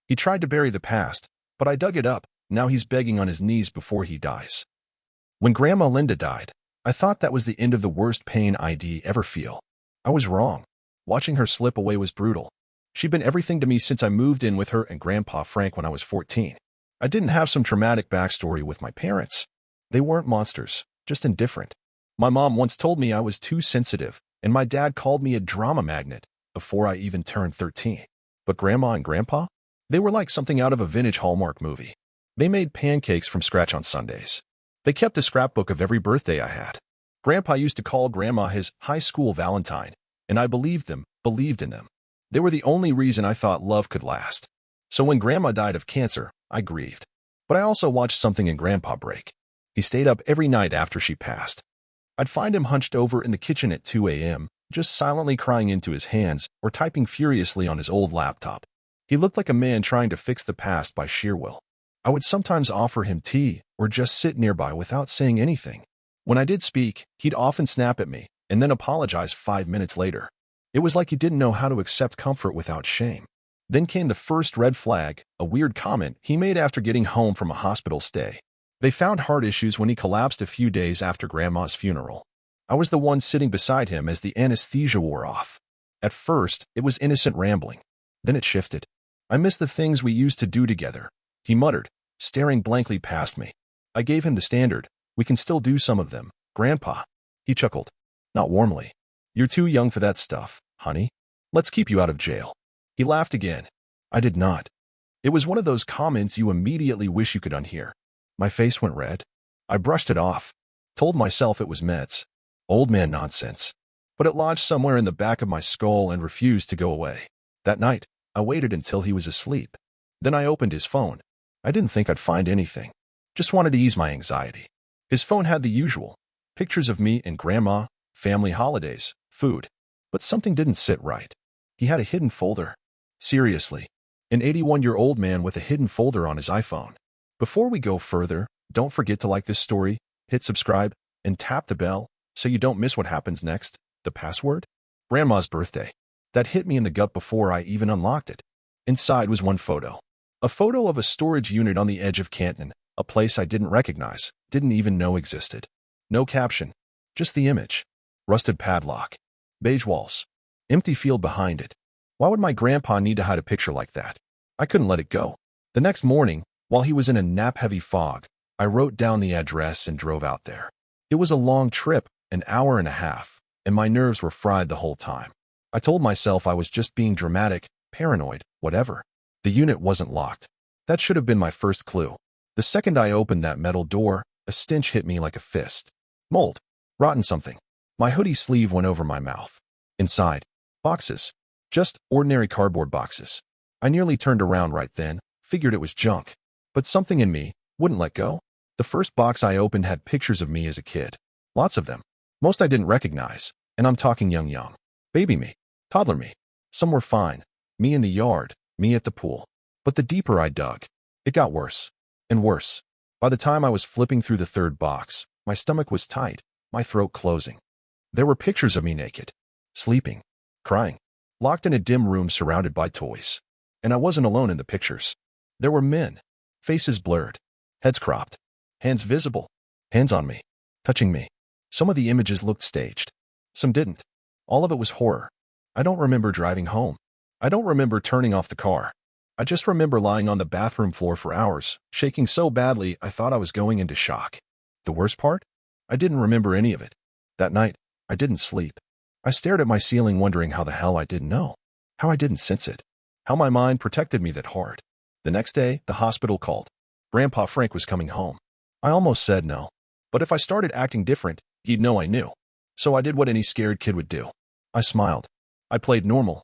He tried to bury the past, but I dug it up. Now he's begging on his knees before he dies. When Grandma Linda died, I thought that was the end of the worst pain I'd ever feel. I was wrong. Watching her slip away was brutal. She'd been everything to me since I moved in with her and Grandpa Frank when I was 14. I didn't have some traumatic backstory with my parents. They weren't monsters, just indifferent. My mom once told me I was too sensitive, and my dad called me a drama magnet before I even turned 13. But Grandma and Grandpa? They were like something out of a vintage Hallmark movie. They made pancakes from scratch on Sundays. They kept a scrapbook of every birthday I had. Grandpa used to call Grandma his high school Valentine, and I believed in them. They were the only reason I thought love could last. So when Grandma died of cancer, I grieved. But I also watched something in Grandpa break. He stayed up every night after she passed. I'd find him hunched over in the kitchen at 2 a.m., just silently crying into his hands or typing furiously on his old laptop. He looked like a man trying to fix the past by sheer will. I would sometimes offer him tea or just sit nearby without saying anything. When I did speak, he'd often snap at me and then apologize 5 minutes later. It was like he didn't know how to accept comfort without shame. Then came the first red flag, a weird comment he made after getting home from a hospital stay. They found heart issues when he collapsed a few days after Grandma's funeral. I was the one sitting beside him as the anesthesia wore off. At first, it was innocent rambling. Then it shifted. I miss the things we used to do together, he muttered, staring blankly past me. I gave him the standard. We can still do some of them, Grandpa. He chuckled. Not warmly. You're too young for that stuff, honey. Let's keep you out of jail. He laughed again. I did not. It was one of those comments you immediately wish you could unhear. My face went red. I brushed it off. Told myself it was meds. Old man nonsense. But it lodged somewhere in the back of my skull and refused to go away. That night, I waited until he was asleep. Then I opened his phone. I didn't think I'd find anything. Just wanted to ease my anxiety. His phone had the usual. Pictures of me and Grandma, family holidays, food. But something didn't sit right. He had a hidden folder. Seriously. An 81-year-old man with a hidden folder on his iPhone. Before we go further, don't forget to like this story, hit subscribe, and tap the bell so you don't miss what happens next. The password? Grandma's birthday. That hit me in the gut before I even unlocked it. Inside was one photo. A photo of a storage unit on the edge of Canton, a place I didn't recognize, didn't even know existed. No caption. Just the image. Rusted padlock. Beige walls. Empty field behind it. Why would my grandpa need to hide a picture like that? I couldn't let it go. The next morning, while he was in a nap-heavy fog, I wrote down the address and drove out there. It was a long trip, an hour and a half, and my nerves were fried the whole time. I told myself I was just being dramatic, paranoid, whatever. The unit wasn't locked. That should have been my first clue. The second I opened that metal door, a stench hit me like a fist. Mold. Rotten something. My hoodie sleeve went over my mouth. Inside. Boxes. Just ordinary cardboard boxes. I nearly turned around right then, figured it was junk. But something in me wouldn't let go. The first box I opened had pictures of me as a kid. Lots of them. Most I didn't recognize, and I'm talking young. Baby me. Toddler me. Some were fine. Me in the yard. Me at the pool. But the deeper I dug, it got worse. And worse. By the time I was flipping through the third box, my stomach was tight, my throat closing. There were pictures of me naked. Sleeping. Crying. Locked in a dim room surrounded by toys. And I wasn't alone in the pictures. There were men. Faces blurred. Heads cropped. Hands visible. Hands on me. Touching me. Some of the images looked staged. Some didn't. All of it was horror. I don't remember driving home. I don't remember turning off the car. I just remember lying on the bathroom floor for hours, shaking so badly I thought I was going into shock. The worst part? I didn't remember any of it. That night, I didn't sleep. I stared at my ceiling wondering how the hell I didn't know. How I didn't sense it. How my mind protected me that hard. The next day, the hospital called. Grandpa Frank was coming home. I almost said no. But if I started acting different, he'd know I knew. So I did what any scared kid would do. I smiled. I played normal.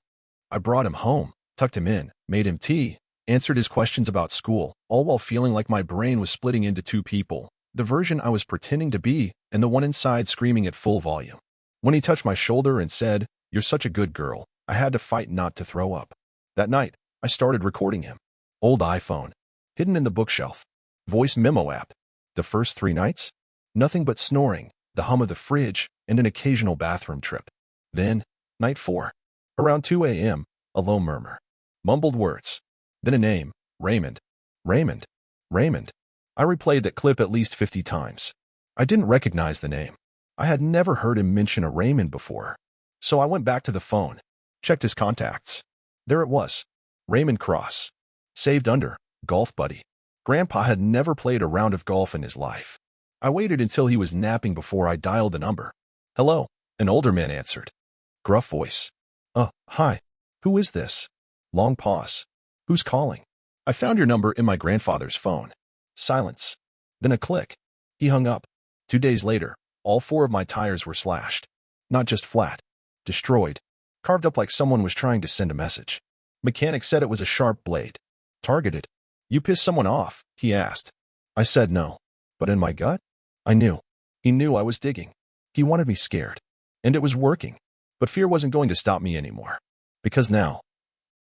I brought him home, tucked him in, made him tea, answered his questions about school, all while feeling like my brain was splitting into two people, the version I was pretending to be and the one inside screaming at full volume. When he touched my shoulder and said, "You're such a good girl," I had to fight not to throw up. That night, I started recording him. Old iPhone. Hidden in the bookshelf. Voice memo app. The first 3 nights? Nothing but snoring, the hum of the fridge, and an occasional bathroom trip. Then, night 4. Around 2 a.m., a low murmur. Mumbled words. Then a name, Raymond. Raymond. Raymond. I replayed that clip at least 50 times. I didn't recognize the name. I had never heard him mention a Raymond before. So I went back to the phone, checked his contacts. There it was. Raymond Cross. Saved under, golf buddy. Grandpa had never played a round of golf in his life. I waited until he was napping before I dialed the number. Hello, an older man answered. Gruff voice. Hi. Who is this? Long pause. Who's calling? I found your number in my grandfather's phone. Silence. Then a click. He hung up. 2 days later, all 4 of my tires were slashed. Not just flat. Destroyed. Carved up like someone was trying to send a message. Mechanic said it was a sharp blade. Targeted. You pissed someone off, he asked. I said no. But in my gut, I knew. He knew I was digging. He wanted me scared. And it was working. But fear wasn't going to stop me anymore. Because now,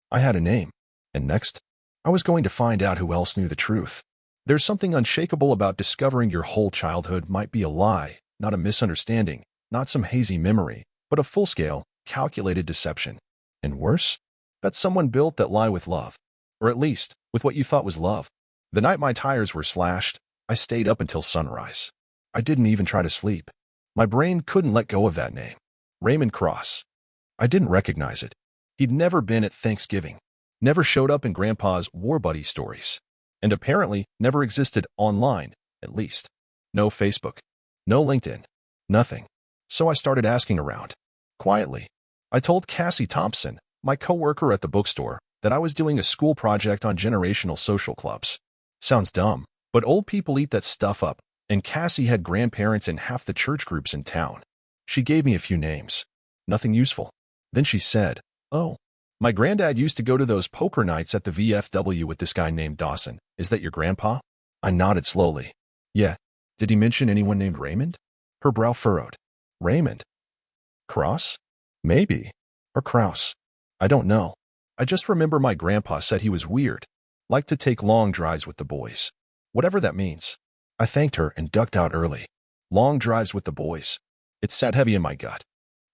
I had a name. And next, I was going to find out who else knew the truth. There's something unshakable about discovering your whole childhood might be a lie, not a misunderstanding, not some hazy memory, but a full-scale, calculated deception. And worse, that someone built that lie with love. Or at least, with what you thought was love. The night my tires were slashed, I stayed up until sunrise. I didn't even try to sleep. My brain couldn't let go of that name. Raymond Cross. I didn't recognize it. He'd never been at Thanksgiving. Never showed up in Grandpa's War Buddy stories. And apparently never existed online, at least. No Facebook. No LinkedIn. Nothing. So I started asking around. Quietly. I told Cassie Thompson, my coworker at the bookstore, that I was doing a school project on generational social clubs. Sounds dumb, but old people eat that stuff up, and Cassie had grandparents in half the church groups in town. She gave me a few names. Nothing useful. Then she said, "Oh, my granddad used to go to those poker nights at the VFW with this guy named Dawson. Is that your grandpa?" I nodded slowly. Yeah. Did he mention anyone named Raymond? Her brow furrowed. Raymond? Cross? Maybe. Or Kraus. I don't know. I just remember my grandpa said he was weird. Liked to take long drives with the boys. Whatever that means. I thanked her and ducked out early. Long drives with the boys. It sat heavy in my gut.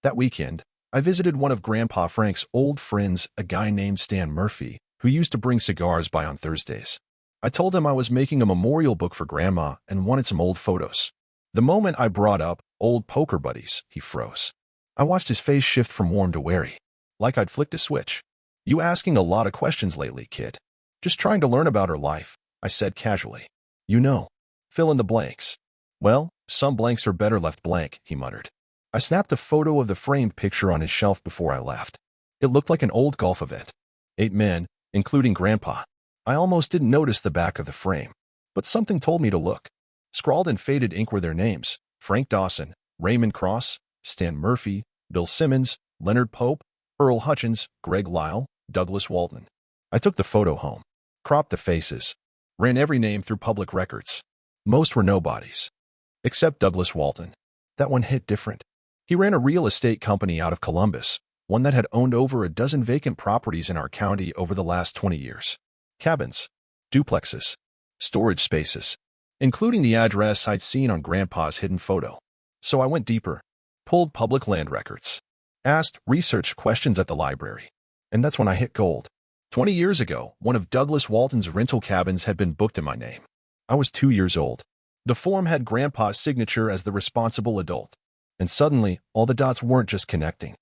That weekend, I visited one of Grandpa Frank's old friends, a guy named Stan Murphy, who used to bring cigars by on Thursdays. I told him I was making a memorial book for Grandma and wanted some old photos. The moment I brought up old poker buddies, he froze. I watched his face shift from warm to wary. Like I'd flicked a switch. You asking a lot of questions lately, kid. Just trying to learn about her life, I said casually. You know. Fill in the blanks. Well, some blanks are better left blank, he muttered. I snapped a photo of the framed picture on his shelf before I left. It looked like an old golf event. 8 men, including Grandpa. I almost didn't notice the back of the frame. But something told me to look. Scrawled in faded ink were their names. Frank Dawson, Raymond Cross, Stan Murphy, Bill Simmons, Leonard Pope, Earl Hutchins, Greg Lyle, Douglas Walton. I took the photo home. Cropped the faces. Ran every name through public records. Most were nobodies. Except Douglas Walton. That one hit different. He ran a real estate company out of Columbus, one that had owned over a dozen vacant properties in our county over the last 20 years. Cabins, duplexes, storage spaces, including the address I'd seen on Grandpa's hidden photo. So I went deeper, pulled public land records, asked research questions at the library. And that's when I hit gold. 20 years ago, one of Douglas Walton's rental cabins had been booked in my name. I was 2 years old. The form had Grandpa's signature as the responsible adult. And suddenly, all the dots weren't just connecting.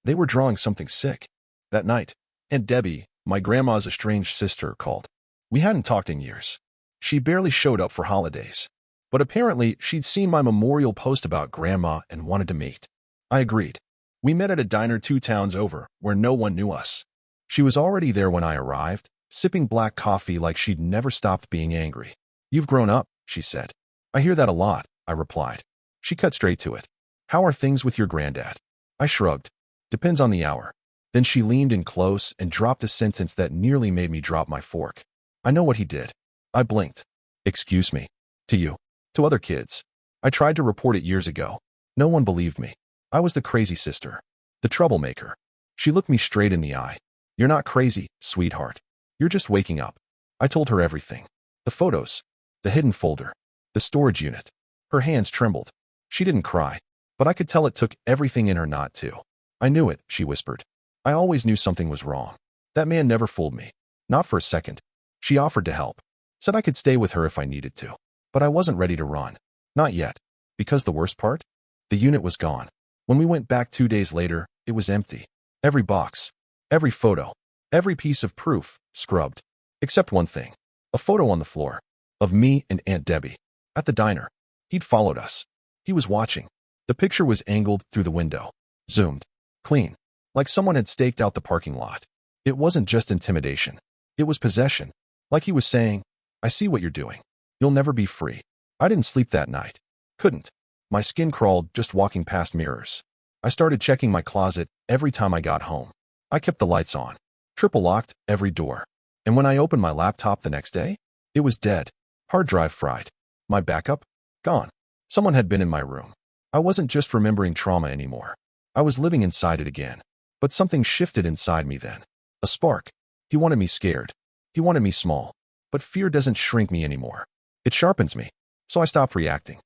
They were drawing something sick. That night, Aunt Debbie, my grandma's estranged sister, called. We hadn't talked in years. She barely showed up for holidays. But apparently, she'd seen my memorial post about Grandma and wanted to meet. I agreed. We met at a diner 2 towns over, where no one knew us. She was already there when I arrived, sipping black coffee like she'd never stopped being angry. You've grown up, she said. I hear that a lot, I replied. She cut straight to it. How are things with your granddad? I shrugged. Depends on the hour. Then she leaned in close and dropped a sentence that nearly made me drop my fork. I know what he did. I blinked. Excuse me. To you. To other kids. I tried to report it years ago. No one believed me. I was the crazy sister. The troublemaker. She looked me straight in the eye. You're not crazy, sweetheart. You're just waking up. I told her everything. The photos. The hidden folder. The storage unit. Her hands trembled. She didn't cry. But I could tell it took everything in her not to. I knew it, she whispered. I always knew something was wrong. That man never fooled me. Not for a second. She offered to help. Said I could stay with her if I needed to. But I wasn't ready to run. Not yet. Because the worst part? The unit was gone. When we went back 2 days later, it was empty. Every box, every photo, every piece of proof, scrubbed. Except one thing. A photo on the floor. Of me and Aunt Debbie. At the diner. He'd followed us. He was watching. The picture was angled through the window. Zoomed. Clean. Like someone had staked out the parking lot. It wasn't just intimidation. It was possession. Like he was saying, I see what you're doing. You'll never be free. I didn't sleep that night. Couldn't. My skin crawled just walking past mirrors. I started checking my closet every time I got home. I kept the lights on. Triple locked every door. And when I opened my laptop the next day, it was dead. Hard drive fried. My backup? Gone. Someone had been in my room. I wasn't just remembering trauma anymore. I was living inside it again. But something shifted inside me then. A spark. He wanted me scared. He wanted me small. But fear doesn't shrink me anymore. It sharpens me. So I stopped reacting.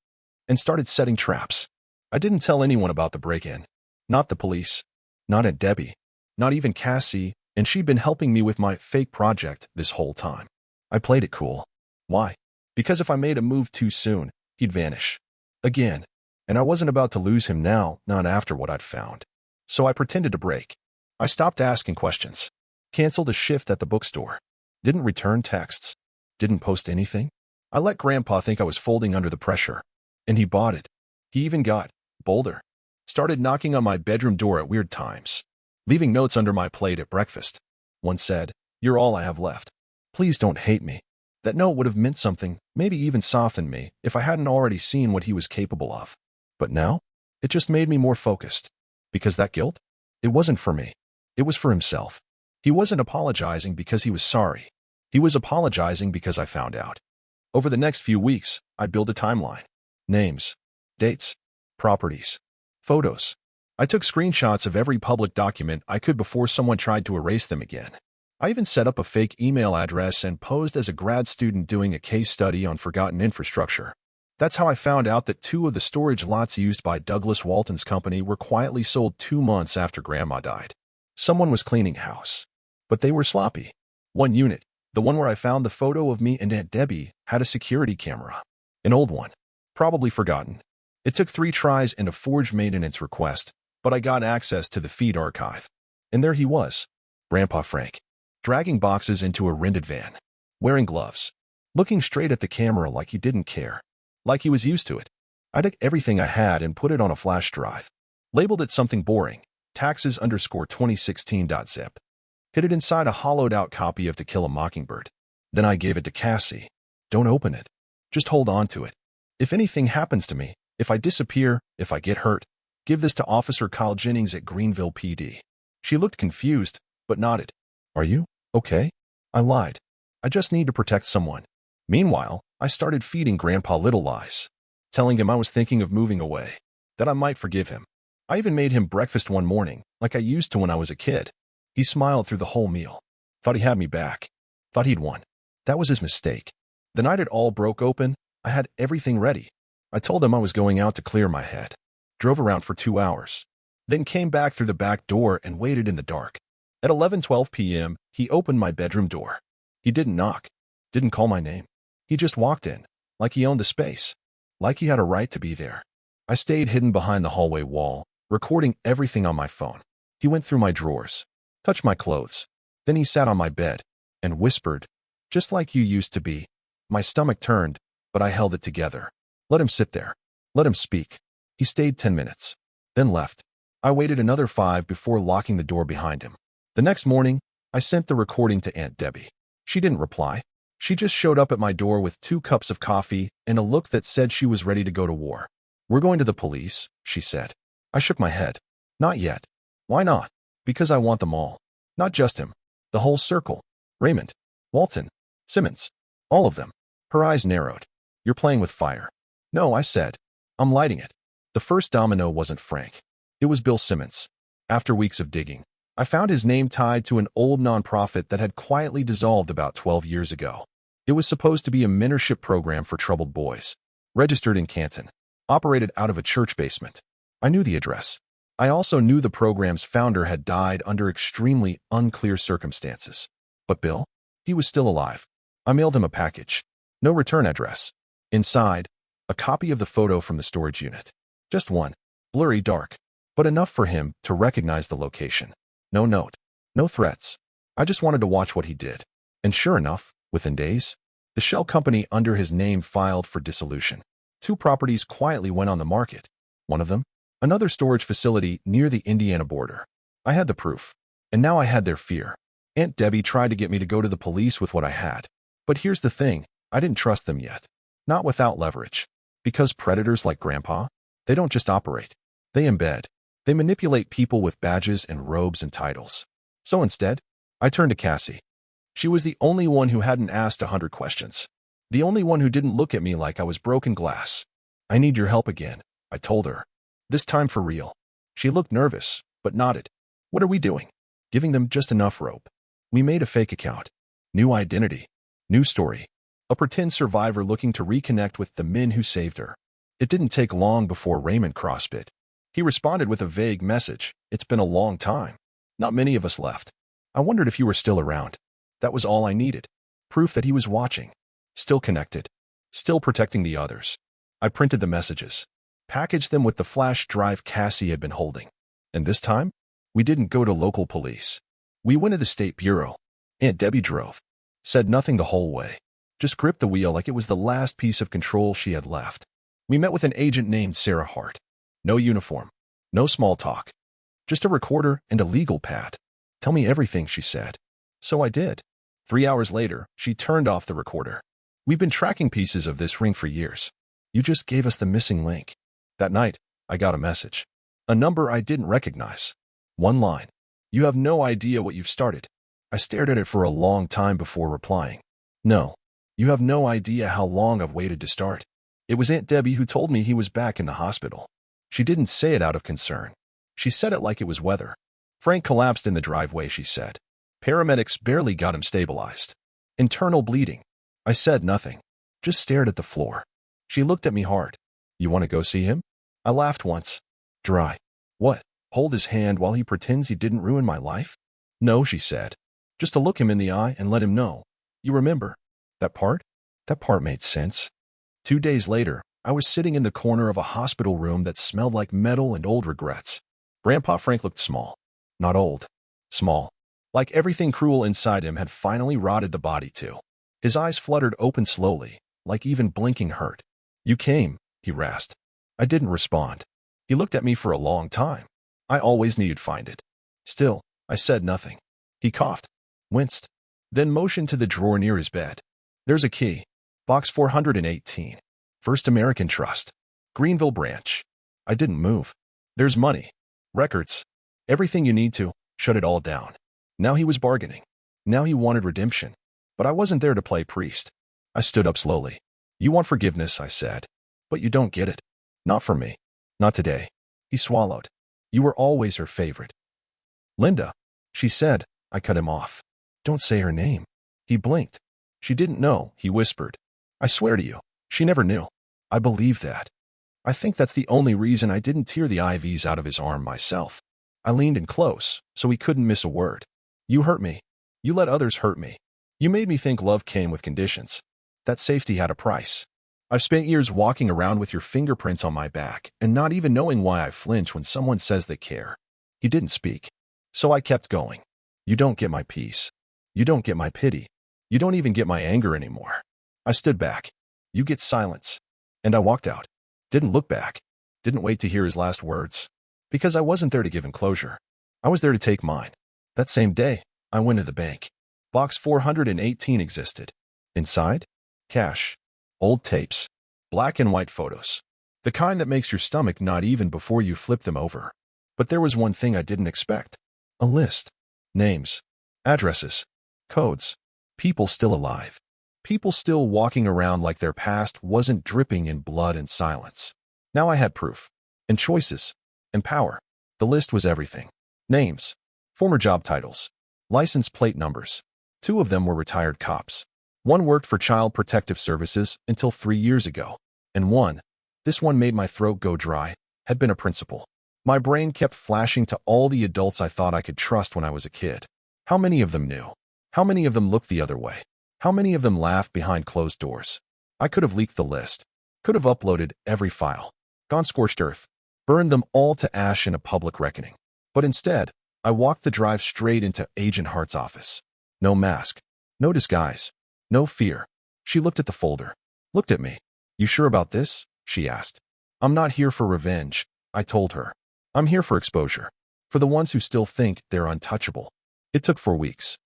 And started setting traps. I didn't tell anyone about the break-in. Not the police. Not Aunt Debbie. Not even Cassie, and she'd been helping me with my fake project this whole time. I played it cool. Why? Because if I made a move too soon, he'd vanish. Again. And I wasn't about to lose him now, not after what I'd found. So I pretended to break. I stopped asking questions. Canceled a shift at the bookstore. Didn't return texts. Didn't post anything. I let Grandpa think I was folding under the pressure. And he bought it. He even got bolder. Started knocking on my bedroom door at weird times. Leaving notes under my plate at breakfast. One said, "You're all I have left. Please don't hate me." That note would have meant something, maybe even softened me, if I hadn't already seen what he was capable of. But now, it just made me more focused. Because that guilt? It wasn't for me. It was for himself. He wasn't apologizing because he was sorry. He was apologizing because I found out. Over the next few weeks, I built a timeline. Names, dates, properties, photos. I took screenshots of every public document I could before someone tried to erase them again. I even set up a fake email address and posed as a grad student doing a case study on forgotten infrastructure. That's how I found out that 2 of the storage lots used by Douglas Walton's company were quietly sold 2 months after Grandma died. Someone was cleaning house. But they were sloppy. One unit, the one where I found the photo of me and Aunt Debbie, had a security camera. An old one. Probably forgotten. It took 3 tries and a forged maintenance request, but I got access to the feed archive. And there he was, Grandpa Frank, dragging boxes into a rented van, wearing gloves, looking straight at the camera like he didn't care. Like he was used to it. I took everything I had and put it on a flash drive. Labeled it something boring, taxes_2016.zip. Hid it inside a hollowed-out copy of To Kill a Mockingbird. Then I gave it to Cassie. Don't open it. Just hold on to it. If anything happens to me, if I disappear, if I get hurt, give this to Officer Kyle Jennings at Greenville PD. She looked confused, but nodded. Are you okay? I lied. I just need to protect someone. Meanwhile, I started feeding Grandpa little lies, telling him I was thinking of moving away, that I might forgive him. I even made him breakfast one morning, like I used to when I was a kid. He smiled through the whole meal. Thought he had me back. Thought he'd won. That was his mistake. The night it all broke open, I had everything ready. I told him I was going out to clear my head. Drove around for 2 hours. Then came back through the back door and waited in the dark. At 11:12 p.m., he opened my bedroom door. He didn't knock. Didn't call my name. He just walked in, like he owned the space. Like he had a right to be there. I stayed hidden behind the hallway wall, recording everything on my phone. He went through my drawers, touched my clothes. Then he sat on my bed and whispered, "Just like you used to be." My stomach turned, but I held it together. Let him sit there. Let him speak. He stayed 10 minutes, then left. I waited another 5 before locking the door behind him. The next morning, I sent the recording to Aunt Debbie. She didn't reply. She just showed up at my door with 2 cups of coffee and a look that said she was ready to go to war. "We're going to the police," she said. I shook my head. "Not yet." "Why not?" "Because I want them all. Not just him. The whole circle. Raymond, Walton, Simmons. All of them." Her eyes narrowed. "You're playing with fire." "No," I said. "I'm lighting it." The first domino wasn't Frank. It was Bill Simmons. After weeks of digging, I found his name tied to an old nonprofit that had quietly dissolved about 12 years ago. It was supposed to be a mentorship program for troubled boys. Registered in Canton. Operated out of a church basement. I knew the address. I also knew the program's founder had died under extremely unclear circumstances. But Bill? He was still alive. I mailed him a package. No return address. Inside, a copy of the photo from the storage unit. Just one. Blurry dark. But enough for him to recognize the location. No note. No threats. I just wanted to watch what he did. And sure enough, within days, the shell company under his name filed for dissolution. 2 properties quietly went on the market. One of them, another storage facility near the Indiana border. I had the proof. And now I had their fear. Aunt Debbie tried to get me to go to the police with what I had. But here's the thing, I didn't trust them yet. Not without leverage. Because predators like Grandpa, they don't just operate. They embed. They manipulate people with badges and robes and titles. So instead, I turned to Cassie. She was the only one who hadn't asked 100 questions. The only one who didn't look at me like I was broken glass. I need your help again, I told her. This time for real. She looked nervous, but nodded. What are we doing? Giving them just enough rope. We made a fake account. New identity. New story. A pretend survivor looking to reconnect with the men who saved her. It didn't take long before Raymond crossed it. He responded with a vague message. It's been a long time. Not many of us left. I wondered if you were still around. That was all I needed. Proof that he was watching. Still connected. Still protecting the others. I printed the messages. Packaged them with the flash drive Cassie had been holding. And this time, we didn't go to local police. We went to the State Bureau. Aunt Debbie drove. Said nothing the whole way. Just gripped the wheel like it was the last piece of control she had left. We met with an agent named Sarah Hart. No uniform. No small talk. Just a recorder and a legal pad. Tell me everything, she said. So I did. 3 hours later, she turned off the recorder. We've been tracking pieces of this ring for years. You just gave us the missing link. That night, I got a message. A number I didn't recognize. One line. You have no idea what you've started. I stared at it for a long time before replying. No. You have no idea how long I've waited to start. It was Aunt Debbie who told me he was back in the hospital. She didn't say it out of concern. She said it like it was weather. Frank collapsed in the driveway, she said. Paramedics barely got him stabilized. Internal bleeding. I said nothing. Just stared at the floor. She looked at me hard. You want to go see him? I laughed once. Dry. What? Hold his hand while he pretends he didn't ruin my life? No, she said. Just to look him in the eye and let him know. You remember? That part? That part made sense. 2 days later, I was sitting in the corner of a hospital room that smelled like metal and old regrets. Grandpa Frank looked small. Not old. Small. Like everything cruel inside him had finally rotted the body too. His eyes fluttered open slowly, like even blinking hurt. You came, he rasped. I didn't respond. He looked at me for a long time. I always knew you'd find it. Still, I said nothing. He coughed, winced, then motioned to the drawer near his bed. There's a key. Box 418. First American Trust. Greenville branch. I didn't move. There's money. Records. Everything you need to. Shut it all down. Now he was bargaining. Now he wanted redemption. But I wasn't there to play priest. I stood up slowly. You want forgiveness, I said. But you don't get it. Not from me. Not today. He swallowed. You were always her favorite. Linda, she said. I cut him off. Don't say her name. He blinked. She didn't know, he whispered. I swear to you, she never knew. I believe that. I think that's the only reason I didn't tear the IVs out of his arm myself. I leaned in close, so he couldn't miss a word. You hurt me. You let others hurt me. You made me think love came with conditions. That safety had a price. I've spent years walking around with your fingerprints on my back and not even knowing why I flinch when someone says they care. He didn't speak. So I kept going. You don't get my peace. You don't get my pity. You don't even get my anger anymore. I stood back. You get silence. And I walked out. Didn't look back. Didn't wait to hear his last words. Because I wasn't there to give him closure. I was there to take mine. That same day, I went to the bank. Box 418 existed. Inside? Cash. Old tapes. Black and white photos. The kind that makes your stomach knot even before you flip them over. But there was one thing I didn't expect. A list. Names. Addresses. Codes. People still alive. People still walking around like their past wasn't dripping in blood and silence. Now I had proof. And choices. And power. The list was everything. Names. Former job titles. License plate numbers. 2 of them were retired cops. One worked for Child Protective Services until 3 years ago. And one, this one made my throat go dry, had been a principal. My brain kept flashing to all the adults I thought I could trust when I was a kid. How many of them knew? How many of them looked the other way? How many of them laughed behind closed doors? I could have leaked the list, could have uploaded every file, gone scorched earth, burned them all to ash in a public reckoning. But instead, I walked the drive straight into Agent Hart's office. No mask, no disguise, no fear. She looked at the folder, looked at me. "You sure about this?" she asked. "I'm not here for revenge," I told her. "I'm here for exposure, for the ones who still think they're untouchable." It took 4 weeks.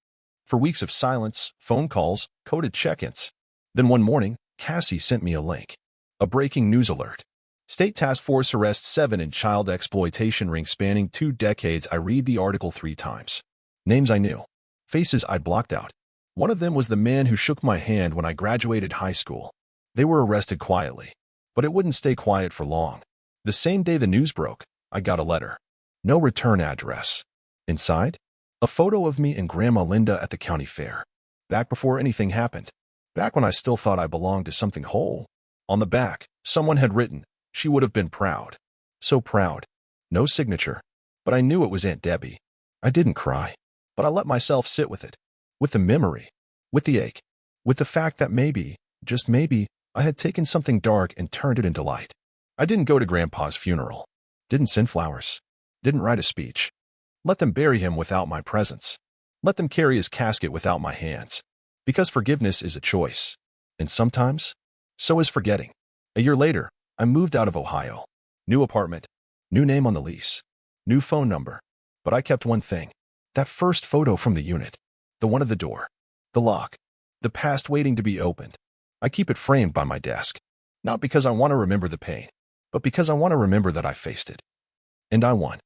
4 weeks of silence, phone calls, coded check-ins. Then one morning, Cassie sent me a link. A breaking news alert. State Task Force arrests 7 in child exploitation ring spanning 2 decades. I read the article 3 times. Names I knew. Faces I'd blocked out. One of them was the man who shook my hand when I graduated high school. They were arrested quietly, but it wouldn't stay quiet for long. The same day the news broke, I got a letter. No return address. Inside, a photo of me and Grandma Linda at the county fair. Back before anything happened. Back when I still thought I belonged to something whole. On the back, someone had written, "She would have been proud." So proud. No signature. But I knew it was Aunt Debbie. I didn't cry, but I let myself sit with it. With the memory. With the ache. With the fact that maybe, just maybe, I had taken something dark and turned it into light. I didn't go to Grandpa's funeral. Didn't send flowers. Didn't write a speech. Let them bury him without my presence. Let them carry his casket without my hands. Because forgiveness is a choice. And sometimes, so is forgetting. A year later, I moved out of Ohio. New apartment. New name on the lease. New phone number. But I kept one thing. That first photo from the unit. The one at the door. The lock. The past waiting to be opened. I keep it framed by my desk. Not because I want to remember the pain, but because I want to remember that I faced it. And I won.